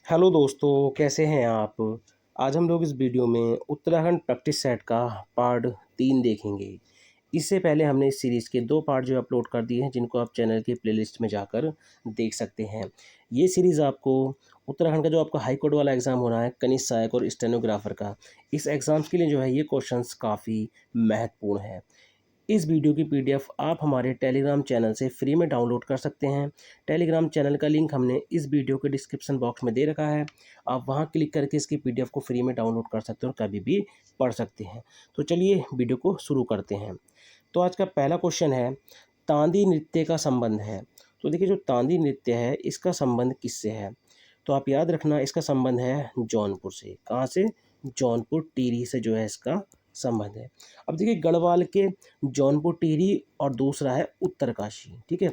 Hello दोस्तों, कैसे हैं आप। आज हम लोग इस वीडियो में उत्तराखंड प्रैक्टिस सेट का पार्ट 3 देखेंगे। इससे पहले हमने इस सीरीज़ के 2 पार्ट जो अपलोड कर दिए हैं, जिनको आप चैनल की प्लेलिस्ट में जाकर देख सकते हैं। ये सीरीज़ आपको उत्तराखंड का जो आपका हाई कोर्ट वाला एग्ज़ाम हो रहा है, कनिष्ठ सहायक और स्टेनोग्राफर का, इस एग्ज़ाम्स के लिए जो है ये क्वेश्चंस काफ़ी महत्वपूर्ण है। इस वीडियो की पीडीएफ आप हमारे टेलीग्राम चैनल से फ्री में डाउनलोड कर सकते हैं। टेलीग्राम चैनल का लिंक हमने इस वीडियो के डिस्क्रिप्शन बॉक्स में दे रखा है। आप वहां क्लिक करके इसकी पीडीएफ को फ्री में डाउनलोड कर सकते हैं और कभी भी पढ़ सकते हैं। तो चलिए वीडियो को शुरू करते हैं। तो आज का पहला क्वेश्चन है, तांदी नृत्य का संबंध है। तो देखिए, जो तांदी नृत्य है इसका संबंध किससे है। तो आप याद रखना, इसका संबंध है जौनपुर से। कहाँ से? जौनपुर टिहरी से जो है इसका संबंध है। अब देखिए, गढ़वाल के जौनपुर टिहरी और दूसरा है उत्तरकाशी। ठीक है,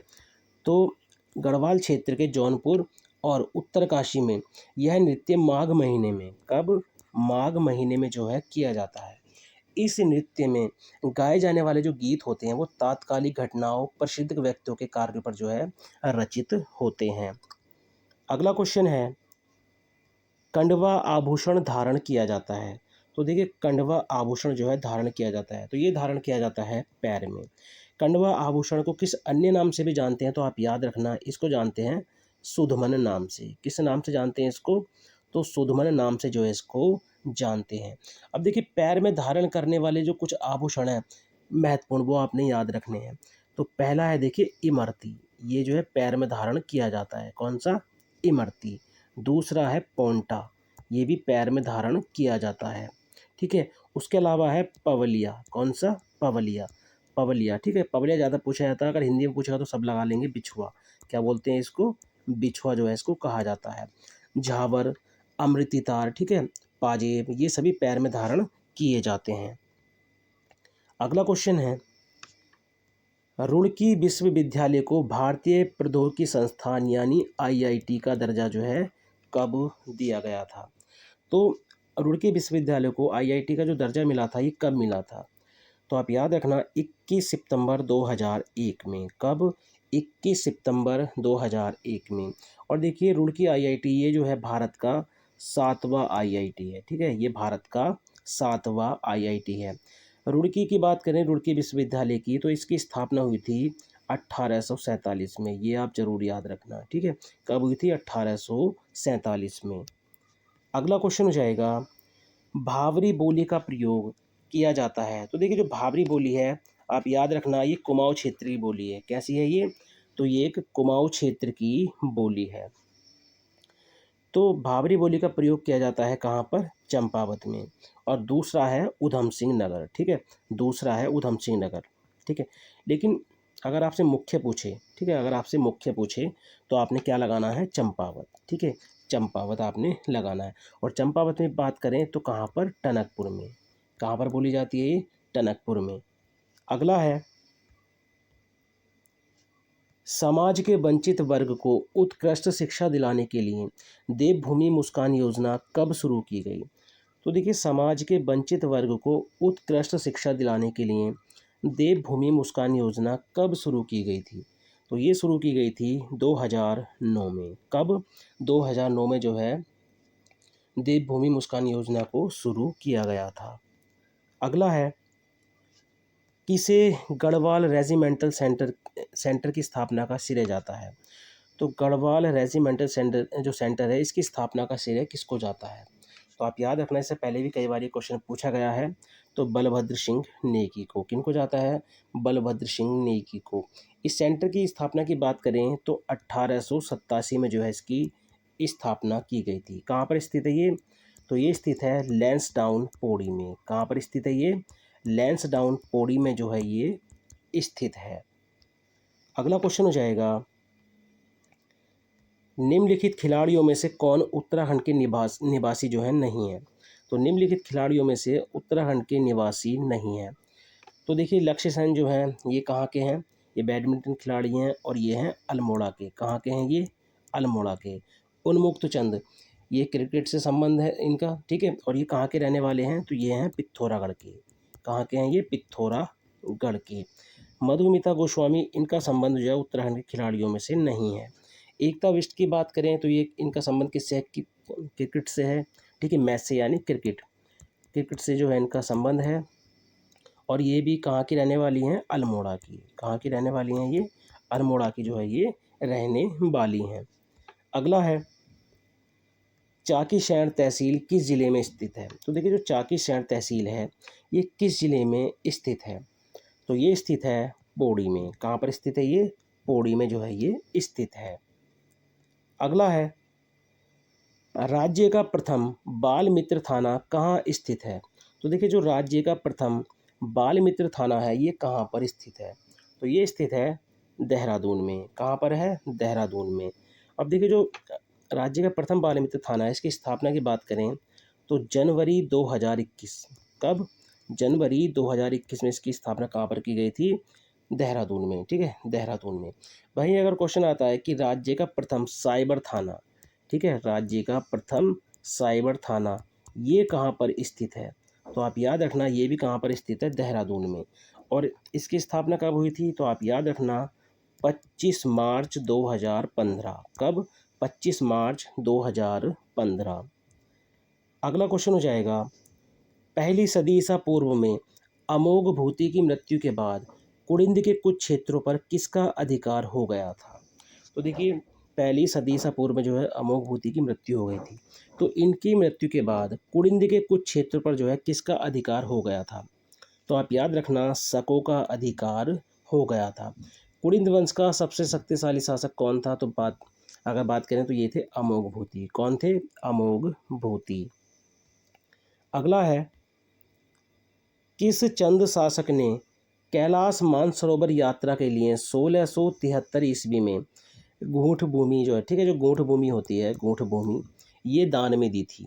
तो गढ़वाल क्षेत्र के जौनपुर और उत्तरकाशी में यह नृत्य माघ महीने में, कब? माघ महीने में जो है किया जाता है। इस नृत्य में गाए जाने वाले जो गीत होते हैं वो तात्कालिक घटनाओं, प्रसिद्ध व्यक्तियों के कार्य पर जो है रचित होते हैं। अगला क्वेश्चन है, कंडवा आभूषण धारण किया जाता है। तो देखिए, कंडवा आभूषण जो है धारण किया जाता है, तो ये धारण किया जाता है पैर में। कंडवा आभूषण को किस अन्य नाम से भी जानते हैं, तो आप याद रखना, इसको जानते हैं सुधमन नाम से। किस नाम से जानते हैं इसको? तो सुधमन नाम से जो है इसको जानते हैं। अब देखिए, पैर में धारण करने वाले जो कुछ आभूषण हैं महत्वपूर्ण, वो आपने याद रखने हैं। तो पहला है, देखिए, इमरती। ये जो है पैर में धारण किया जाता है। कौन सा? इमरती। दूसरा है पोंटा, ये भी पैर में धारण किया जाता है। ठीक है, उसके अलावा है पवलिया। कौन सा? पवलिया। पवलिया, ठीक है, पवलिया ज़्यादा पूछा जाता है। अगर हिंदी में पूछेगा तो सब लगा लेंगे, बिछुआ। क्या बोलते हैं इसको? बिछुआ जो है इसको कहा जाता है। झावर, अमृतितार, ठीक है, पाजेब, ये सभी पैर में धारण किए जाते हैं। अगला क्वेश्चन है, रुड़की विश्वविद्यालय को भारतीय प्रौद्योगिकी संस्थान यानी आईआईटी का दर्जा जो है कब दिया गया था। तो रुड़की विश्वविद्यालय को आईआईटी का जो दर्जा मिला था, ये कब मिला था? तो आप याद रखना, 21 सितंबर 2001 में। कब? 21 सितंबर 2001 में। और देखिए, रुड़की आईआईटी ये जो है भारत का 7वां आईआईटी है। ठीक है, ये भारत का 7वां आईआईटी है। रुड़की की बात करें, रुड़की विश्वविद्यालय की, तो इसकी स्थापना हुई थी 1847 में। ये आप जरूर याद रखना। ठीक है, कब हुई थी? 1847 में। अगला क्वेश्चन हो जाएगा, भावरी बोली का प्रयोग किया जाता है। तो देखिए, जो भावरी बोली है, आप याद रखना, ये कुमाऊं क्षेत्र की बोली है। कैसी है ये? तो ये एक कुमाऊं क्षेत्र की बोली है। तो भावरी बोली का प्रयोग किया जाता है कहाँ पर? चंपावत में। और दूसरा है उधम सिंह नगर। ठीक है, दूसरा है उधम सिंह नगर। ठीक है, लेकिन अगर आपसे मुख्य पूछे, ठीक है, अगर आपसे मुख्य पूछे तो आपने क्या लगाना है? चंपावत। ठीक है, चंपावत आपने लगाना है। और चंपावत में बात करें तो कहाँ पर? टनकपुर में। कहाँ पर बोली जाती है ये? टनकपुर में। अगला है, समाज के वंचित वर्ग को उत्कृष्ट शिक्षा दिलाने के लिए देवभूमि मुस्कान योजना कब शुरू की गई। तो देखिए, समाज के वंचित वर्ग को उत्कृष्ट शिक्षा दिलाने के लिए देवभूमि मुस्कान योजना कब शुरू की गई थी। तो ये शुरू की गई थी 2009 में। कब? 2009 में जो है देवभूमि मुस्कान योजना को शुरू किया गया था। अगला है, किसे गढ़वाल रेजिमेंटल सेंटर की स्थापना का श्रेय जाता है। तो गढ़वाल रेजिमेंटल सेंटर जो सेंटर है, इसकी स्थापना का श्रेय किसको जाता है। तो आप याद रखना, इससे पहले भी कई बार ये क्वेश्चन पूछा गया है। तो बलभद्र सिंह नेगी को। किनको जाता है? बलभद्र सिंह नेगी को। इस सेंटर की स्थापना की बात करें तो 1887 में जो है इसकी स्थापना की गई थी। कहाँ पर स्थित है ये? तो ये स्थित है लैंसडाउन पौड़ी में। कहाँ पर स्थित है ये? लैंसडाउन पौड़ी में जो है ये स्थित है। अगला क्वेश्चन हो जाएगा, निम्नलिखित खिलाड़ियों में से कौन उत्तराखंड के निवासी जो है नहीं है। तो निम्नलिखित खिलाड़ियों में से उत्तराखंड के निवासी नहीं है। तो देखिए, लक्ष्य सेन जो हैं ये कहाँ के हैं? ये बैडमिंटन खिलाड़ी हैं और ये हैं अल्मोड़ा के। कहाँ के हैं ये? अल्मोड़ा के। उन्मुक्त चंद, ये क्रिकेट से संबंध है इनका। ठीक है, और ये कहाँ के रहने वाले हैं? तो ये हैं पिथौरागढ़ के। कहाँ के हैं ये? पिथौरागढ़ के। मधुमिता गोस्वामी, इनका संबंध जो है उत्तराखंड के खिलाड़ियों में से नहीं है। एकता बिष्ट की बात करें तो ये इनका संबंध किससे है? क्रिकेट से है, ठीक है, मैच से यानी क्रिकेट, क्रिकेट से जो है इनका संबंध है। और ये भी कहाँ की रहने वाली हैं? अल्मोड़ा की। कहाँ की रहने वाली हैं ये? अल्मोड़ा की जो है ये रहने वाली हैं। अगला है चाकीशैण तहसील किस ज़िले में स्थित है? तो देखिए जो चाकीशैण तहसील है ये किस ज़िले में स्थित है? तो ये स्थित है पौड़ी में। कहाँ पर स्थित है ये? पौड़ी में जो है ये स्थित है। अगला है राज्य का प्रथम बाल मित्र थाना कहाँ स्थित है? तो देखिए जो राज्य का प्रथम बाल मित्र थाना है ये कहाँ पर स्थित है? तो ये स्थित है देहरादून में। कहाँ पर है? देहरादून में। अब देखिए जो राज्य का प्रथम बाल मित्र थाना है इसकी स्थापना की बात करें तो जनवरी 2021। कब? जनवरी 2021 में इसकी स्थापना कहाँ पर की गई थी? देहरादून में, ठीक है, देहरादून में। वहीं अगर क्वेश्चन आता है कि राज्य का प्रथम साइबर थाना, ठीक है, राज्य का प्रथम साइबर थाना ये कहाँ पर स्थित है? तो आप याद रखना ये भी कहाँ पर स्थित है? देहरादून में। और इसकी स्थापना कब हुई थी? तो आप याद रखना 25 मार्च 2015। कब? 25 मार्च 2015। अगला क्वेश्चन हो जाएगा पहली सदी ईसा पूर्व में अमोघ भूति की मृत्यु के बाद कुड़िंद के कुछ क्षेत्रों पर किसका अधिकार हो गया था? तो देखिए पहली सदी ईसा पूर्व में जो है अमोघ भूति की मृत्यु हो गई थी। तो इनकी मृत्यु के बाद कुड़िंद के कुछ क्षेत्रों पर जो है किसका अधिकार हो गया था? तो आप याद रखना शकों का अधिकार हो गया था। कुड़िंद वंश का सबसे शक्तिशाली शासक कौन था? तो अगर बात करें तो ये थे अमोघ भूति। कौन थे? अमोघ भूति। अगला है किस चंद शासक ने कैलाश मानसरोवर यात्रा के लिए 1673 ईस्वी में गूंठ भूमि जो है, ठीक है, जो गूंठ भूमि होती है, गूंठ भूमि ये दान में दी थी?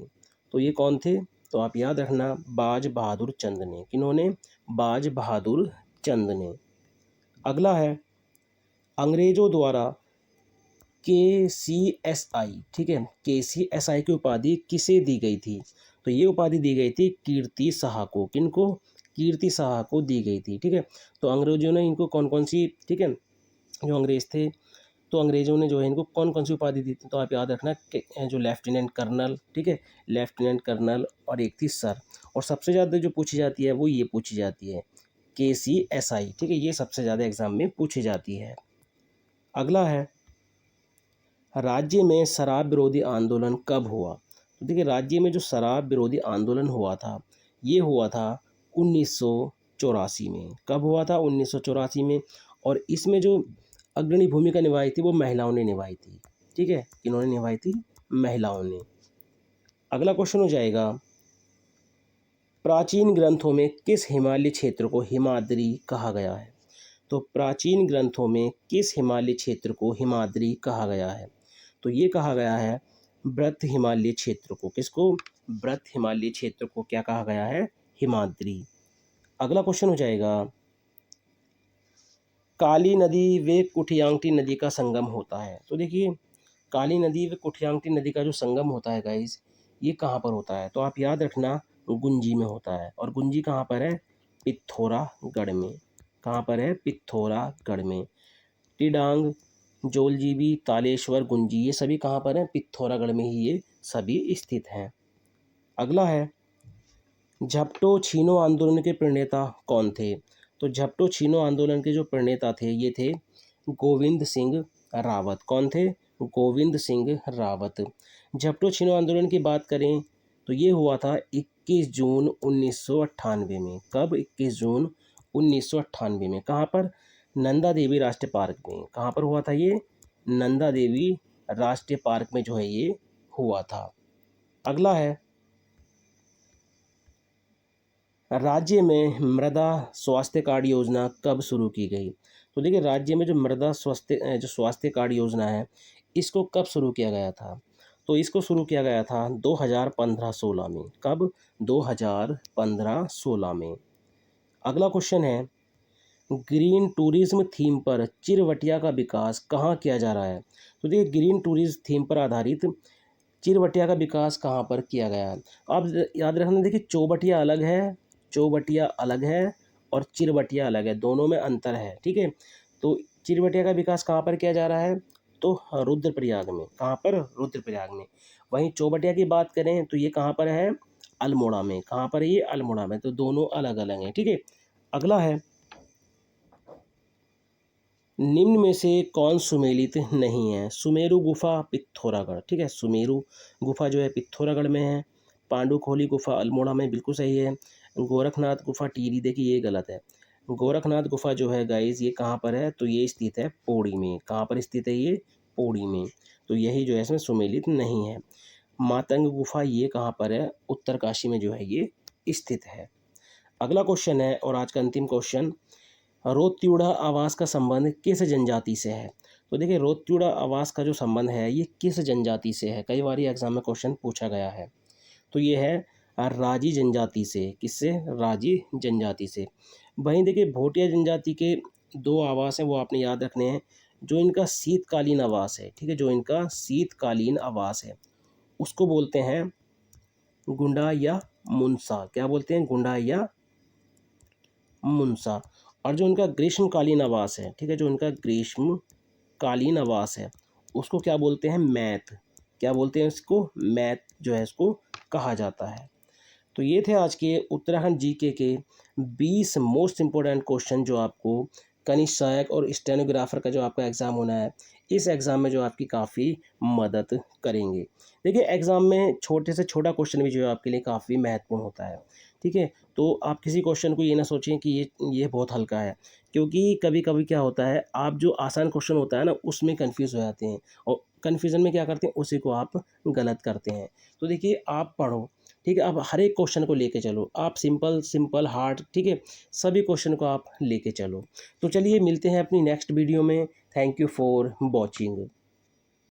तो ये कौन थे? तो आप याद रखना बाज बहादुर चंद ने। किन्होंने? बाज बहादुर चंद ने। अगला है अंग्रेजों द्वारा KCSI, ठीक है, KCSI की उपाधि किसे दी गई थी? तो ये उपाधि दी गई थी कीर्ति शाह को। किनको? कीर्ति शाह को दी गई थी, ठीक है। तो अंग्रेजों ने इनको कौन कौन सी, ठीक है, जो अंग्रेज थे तो अंग्रेजों ने जो है इनको कौन कौन सी उपाधि दी थी? तो आप याद रखना कि जो लेफ्टिनेंट कर्नल, ठीक है, लेफ्टिनेंट कर्नल, और एक थी सर। और सबसे ज़्यादा जो पूछी जाती है वो ये पूछी जाती है KCSI, ठीक है, ये सबसे ज़्यादा एग्जाम में पूछी जाती है। अगला है राज्य में शराब विरोधी आंदोलन कब हुआ? तो देखिए राज्य में जो शराब विरोधी आंदोलन हुआ था ये हुआ था 1984 में। कब हुआ था? 1984 में। और इसमें जो अग्रणी भूमिका निभाई थी वो महिलाओं ने निभाई थी, ठीक है, किन्होंने निभाई थी? महिलाओं ने। अगला क्वेश्चन हो जाएगा प्राचीन ग्रंथों में किस हिमालय क्षेत्र को हिमाद्री कहा गया है? तो प्राचीन ग्रंथों में किस हिमालय क्षेत्र को हिमाद्री कहा गया है? तो ये कहा गया है ब्रत हिमालय क्षेत्र को। किसको? ब्रत हिमालय क्षेत्र को क्या कहा गया है? हिमाद्री। अगला क्वेश्चन हो जाएगा काली नदी व कुठियांगटी नदी का संगम होता है। तो देखिए काली नदी व कुठियांगटी नदी का जो संगम होता है गाइस ये कहाँ पर होता है? तो आप याद रखना गुंजी में होता है। और गुंजी कहाँ पर है? पिथौरागढ़ में। कहाँ पर है? पिथौरागढ़ में। टिडांग, जोलजीबी, तालेश्वर, गुंजी ये सभी कहाँ पर हैं? पिथौरागढ़ में ही ये सभी स्थित हैं। अगला है झपटो छीनो आंदोलन के प्रणेता कौन थे? तो झपटो छीनो आंदोलन के जो प्रणेता थे ये थे गोविंद सिंह रावत। कौन थे? गोविंद सिंह रावत। झपटो छीनो आंदोलन की बात करें तो ये हुआ था 21 जून 1998 में। कब? 21 जून 1998 में। कहाँ पर? नंदा देवी राष्ट्रीय पार्क में। कहाँ पर हुआ था ये? नंदा देवी राष्ट्रीय पार्क में जो है ये हुआ था। अगला है राज्य में मृदा स्वास्थ्य कार्ड योजना कब शुरू की गई? तो देखिए राज्य में जो मृदा स्वास्थ्य कार्ड योजना है इसको कब शुरू किया गया था? तो इसको शुरू किया गया था 2015-16 में। कब? 2015-16 में। अगला क्वेश्चन है ग्रीन टूरिज्म थीम पर चिरवटिया का विकास कहाँ किया जा रहा है? तो देखिए ग्रीन टूरिज्म थीम पर आधारित चिरवटिया का विकास कहाँ पर किया गया है? आप याद रखना देखिए चौबटिया अलग है, चौबटिया अलग है और चिरबटिया अलग है, दोनों में अंतर है, ठीक है। तो चिरबटिया का विकास कहाँ पर किया जा रहा है? तो रुद्रप्रयाग में। कहाँ पर? रुद्रप्रयाग में। वहीं चौबटिया की बात करें तो ये कहाँ पर है? अल्मोड़ा में। कहाँ पर है ये? अल्मोड़ा में। तो दोनों अलग अलग हैं, ठीक है। अगला है, निम्न में से कौन सुमेलित नहीं है? सुमेरु गुफा पिथौरागढ़, ठीक है। सुमेरु गुफा जो है पिथौरागढ़ में है। पांडुखोली गुफा अल्मोड़ा में, बिल्कुल सही है। गोरखनाथ गुफा टिहरी, देखिए ये गलत है। गोरखनाथ गुफा जो है गाइस ये कहाँ पर है? तो ये स्थित है पौड़ी में। कहाँ पर स्थित है ये? पौड़ी में। तो यही जो है इसमें सुमेलित नहीं है। मातंग गुफा ये कहाँ पर है? उत्तरकाशी में जो है ये स्थित है। अगला क्वेश्चन है और आज का अंतिम क्वेश्चन, रोत्यूड़ा आवास का संबंध किस जनजाति से है? तो देखिए रोत्यूड़ा आवास का जो संबंध है ये किस जनजाति से है? कई बार ये एग्जाम में क्वेश्चन पूछा गया है। तो ये है राजी जनजाति से। किससे? राजी जनजाति से। वहीं देखिए भोटिया जनजाति के दो आवास हैं, वो आपने याद रखने हैं। जो इनका शीतकालीन आवास है, ठीक है, जो इनका शीतकालीन आवास है उसको बोलते हैं गुंडा या मुनसा। क्या बोलते हैं? गुंडा या मुनसा। और जो उनका ग्रीष्मकालीन आवास है, ठीक है, जो उनका ग्रीष्मकालीन आवास है उसको क्या बोलते हैं? मैथ। क्या बोलते हैं इसको? मैथ जो है इसको कहा जाता है। तो ये थे आज के उत्तराखंड जीके के 20 मोस्ट इम्पोर्टेंट क्वेश्चन जो आपको कनिष्ठ सहायक और स्टेनोग्राफर का जो आपका एग्ज़ाम होना है, इस एग्ज़ाम में जो आपकी काफ़ी मदद करेंगे। देखिए एग्ज़ाम में छोटे से छोटा क्वेश्चन भी जो है आपके लिए काफ़ी महत्वपूर्ण होता है, ठीक है। तो आप किसी क्वेश्चन को ये ना सोचें कि ये बहुत हल्का है, क्योंकि कभी कभी क्या होता है, आप जो आसान क्वेश्चन होता है ना उसमें कन्फ्यूज़ हो जाते हैं और कन्फ्यूज़न में क्या करते हैं, उसी को आप गलत करते हैं। तो देखिए आप पढ़ो, ठीक है, आप हर एक क्वेश्चन को लेके चलो, आप सिंपल सिंपल हार्ड, ठीक है, सभी क्वेश्चन को आप लेके चलो। तो चलिए मिलते हैं अपनी नेक्स्ट वीडियो में। Thank you for watching.